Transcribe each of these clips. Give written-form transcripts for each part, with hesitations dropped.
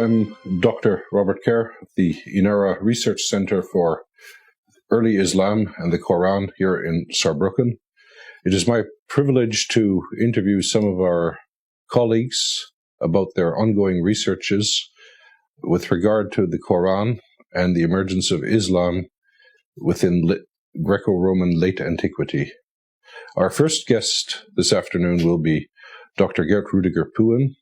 I'm Dr. Robert Kerr of the Inárة Research Center for Early Islam and the Quran here in Saarbrücken. It is my privilege to interview some of our colleagues about their ongoing researches with regard to the Quran and the emergence of Islam within Greco-Roman late antiquity. Our first guest this afternoon will be Dr. Gert Rudiger Puin,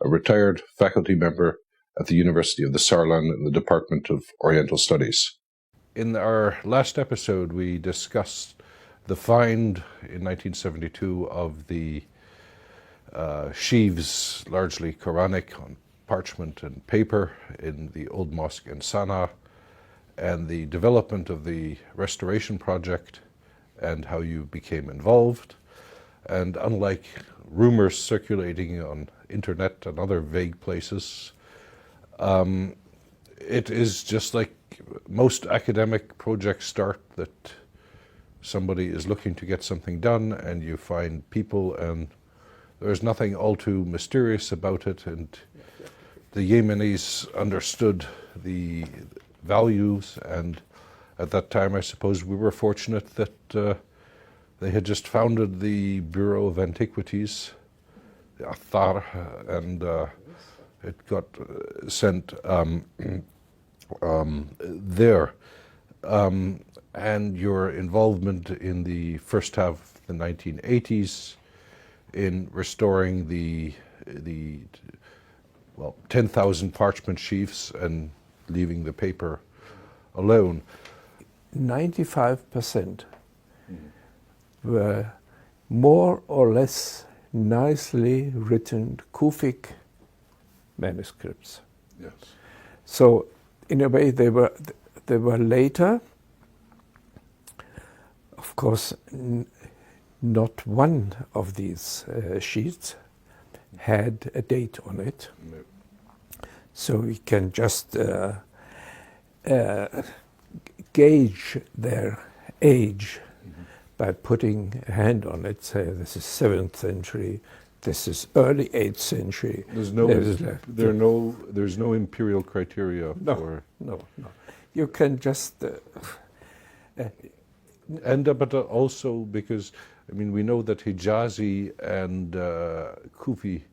a retired faculty member at the University of the Saarland in the Department of Oriental Studies. In our last episode, we discussed the find in 1972 of the sheaves, largely Quranic, on parchment and paper in the Old Mosque in Sana'a, and the development of the restoration project and how you became involved. And unlike rumors circulating on internet and other vague places, it is just like most academic projects start, that somebody is looking to get something done and you find people, and there's nothing all too mysterious about it. And the Yemenis understood the values, and at that time I suppose we were fortunate that they had just founded the Bureau of Antiquities, the Athar, and it got sent there. And your involvement in the first half of the 1980s in restoring the 10,000 parchment sheafs and leaving the paper alone. 95% were more or less nicely written Kufic manuscripts. Yes. So in a way they were later. Of course, not one of these sheets had a date on it. No. So we can just gauge their age by putting a hand on it, say this is 7th century, this is early 8th century. There's no imperial criteria for... No. You can just... but also because, I mean, we know that Hijazi and Kufi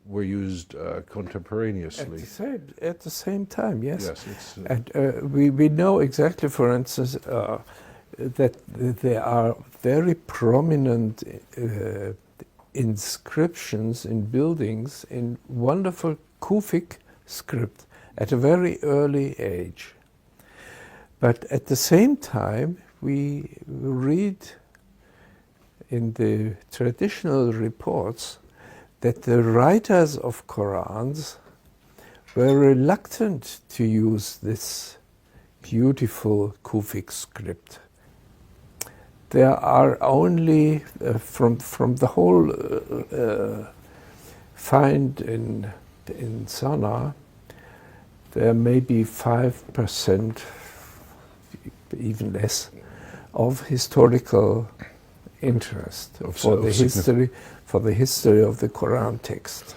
were used contemporaneously. At the same time, yes. Yes, and we know exactly, for instance, that there are very prominent inscriptions in buildings in wonderful Kufic script at a very early age. But at the same time, we read in the traditional reports that the writers of Qurans were reluctant to use this beautiful Kufic script. There are only, from the whole find in Sana'a, there may be 5%, even less, of historical interest for the history of the Quran text.